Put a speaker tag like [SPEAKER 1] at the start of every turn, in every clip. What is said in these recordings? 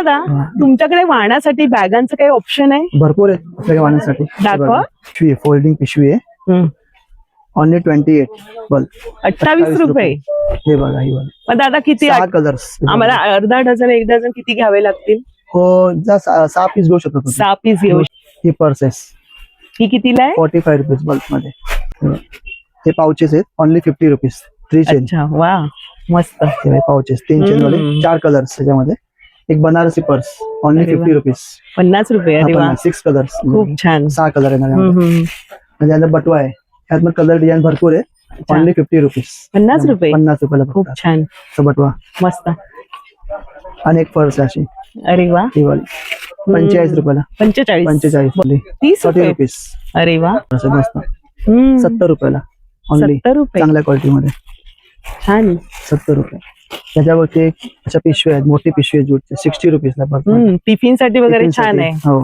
[SPEAKER 1] दादा तुमच्याकडे वाहनासाठी बॅगांचं काही ऑप्शन आहे?
[SPEAKER 2] भरपूर आहे आपल्याकडे वाहनासाठी.
[SPEAKER 1] दाखवा.
[SPEAKER 2] पिशवी आहे, फोल्डिंग पिशवी आहे. ओनली 28 बल्ब
[SPEAKER 1] 28 रुपये.
[SPEAKER 2] हे बघा ही बघा.
[SPEAKER 1] मग दादा किती?
[SPEAKER 2] 6 कलर्स.
[SPEAKER 1] आम्हाला अर्धा डझन 1 डझन किती घ्यावे लागतील?
[SPEAKER 2] हो 6 पीस घेऊ शकतो तुम्ही.
[SPEAKER 1] 6 पीस घेऊ.
[SPEAKER 2] ही पर्स आहे.
[SPEAKER 1] ही कितीला आहे?
[SPEAKER 2] 45 रुपीज बल्ब मध्ये. हे पाउचेस आहेत ओनली 50 रुपीज. 3 चेन.
[SPEAKER 1] अच्छा वा मस्त.
[SPEAKER 2] हे पाउचेस 3 चेन वाले 4 कलर्स त्याच्यामध्ये. एक बनारसी पर्स ओनली 50 रुपीज.
[SPEAKER 1] 50 रुपये. अरे वा
[SPEAKER 2] 6 कलर्स.
[SPEAKER 1] खूप छान.
[SPEAKER 2] 6 कलर आहे. त्याच्यानंतर बटवा आहे. त्यात मग कलर डिझाईन भरपूर आहे. Only 50 rupees.
[SPEAKER 1] 50 रुपये.
[SPEAKER 2] 50 रुपयाला
[SPEAKER 1] खूप छान
[SPEAKER 2] बटवा.
[SPEAKER 1] मस्त.
[SPEAKER 2] आणि एक पर्स आहे अशी.
[SPEAKER 1] अरे वा
[SPEAKER 2] ही वाली 45 रुपयाला.
[SPEAKER 1] 45
[SPEAKER 2] वाली
[SPEAKER 1] 30
[SPEAKER 2] रुपीज.
[SPEAKER 1] अरे वा
[SPEAKER 2] मस्त. 70 रुपयाला ओनली.
[SPEAKER 1] 70 रुपये.
[SPEAKER 2] चांगल्या क्वालिटी मध्ये
[SPEAKER 1] छान.
[SPEAKER 2] 70 रुपये. त्याच्यावरती अशा पिशव्या आहेत, मोठी पिशवी आहे जूटची 60 रुपीजला.
[SPEAKER 1] टिफिन साठी वगैरे छान आहे.
[SPEAKER 2] हो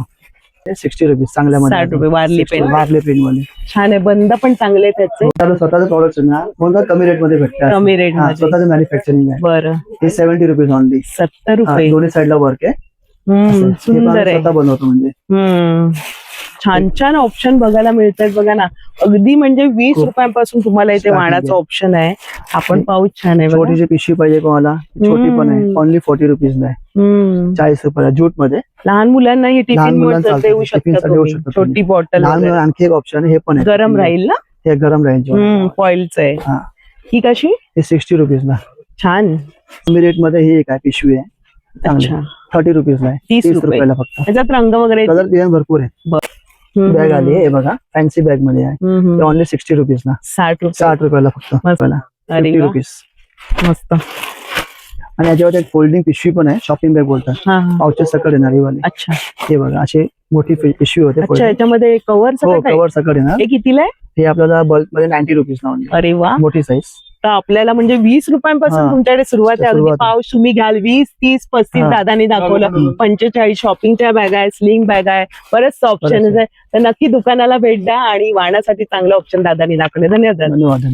[SPEAKER 2] 60 रुपीज. चांगल्या
[SPEAKER 1] 60 रुपये. वारली पेन.
[SPEAKER 2] वारली पेन वाली
[SPEAKER 1] छान आहे. बंद पण चांगले आहेत त्याचे.
[SPEAKER 2] स्वतःचे प्रॉडक्ट ना कोणता कमी रेट मध्ये भेटतात.
[SPEAKER 1] कमी रेट मध्ये.
[SPEAKER 2] स्वतःचं मॅन्युफॅक्चरिंग आहे.
[SPEAKER 1] बरं.
[SPEAKER 2] हे 70 रुपीज ओनली.
[SPEAKER 1] 70 रुपये.
[SPEAKER 2] दोन्ही साईडला वर्क आहे.
[SPEAKER 1] सुंदर आहे.
[SPEAKER 2] स्वतः बनवतो म्हणजे.
[SPEAKER 1] छान छान ऑप्शन बघायला मिळतात बघा ना. अगदी म्हणजे 20 रुपयांपासून तुम्हाला इथे वाणाचं ऑप्शन आहे. आपण पाऊच छान आहे.
[SPEAKER 2] छोटीची पिशवी पाहिजे कोणाला छोटी पण आहे. ओनली 40 रुपीजला आहे. 40 रुपयाला जूट मध्ये.
[SPEAKER 1] लहान मुलांना ही टिफिन देऊ शकता. छोटी बॉटल.
[SPEAKER 2] आणखी एक ऑप्शन हे पण आहे.
[SPEAKER 1] गरम राहील ना.
[SPEAKER 2] हे गरम राहील.
[SPEAKER 1] फॉइलचं आहे. ही कशी?
[SPEAKER 2] हे 60 रुपीजला.
[SPEAKER 1] छान.
[SPEAKER 2] कमी रेट मध्ये ही एक आहे पिशवी आहे.
[SPEAKER 1] अच्छा
[SPEAKER 2] 30 रुपीजला आहे.
[SPEAKER 1] 30
[SPEAKER 2] रुपयाला फक्त.
[SPEAKER 1] त्याच्यात रंग वगैरे
[SPEAKER 2] कलर डिझाईन भरपूर आहे. बॅग आली आहे बघा. फॅन्सी बॅग मध्ये आहे. ओनली 60 रुपीजला.
[SPEAKER 1] 60
[SPEAKER 2] रुपयाला फक्त. 50 रुपीज.
[SPEAKER 1] मस्त.
[SPEAKER 2] आणि याच्यावर एक फोल्डिंग पिशवी पण आहे. शॉपिंग बॅग बोलतात. पाउचेस सकट येणार ही वाली.
[SPEAKER 1] अच्छा
[SPEAKER 2] हे बघा अशी मोठी पिशवी होते.
[SPEAKER 1] अच्छा याच्यामध्ये कव्हर
[SPEAKER 2] कव्हर सकट येणार.
[SPEAKER 1] हे कितीला आहे?
[SPEAKER 2] हे आपल्याला बल्क मध्ये 90 रुपीज ना.
[SPEAKER 1] अरे वा
[SPEAKER 2] मोठी साईज.
[SPEAKER 1] तर आपल्याला म्हणजे 20 रुपयांपासून तुमच्याकडे सुरुवात आहे. अगदी पाऊच तुम्ही घ्याल 20, 30, 35. दादानी दाखवलं 45. शॉपिंगच्या बॅग आहे, स्लिंग बॅग आहे, बरेच ऑप्शन आहे. तर नक्की दुकानाला भेट द्या आणि वाहनासाठी चांगलं ऑप्शन दादानी दाखवले. धन्यवाद.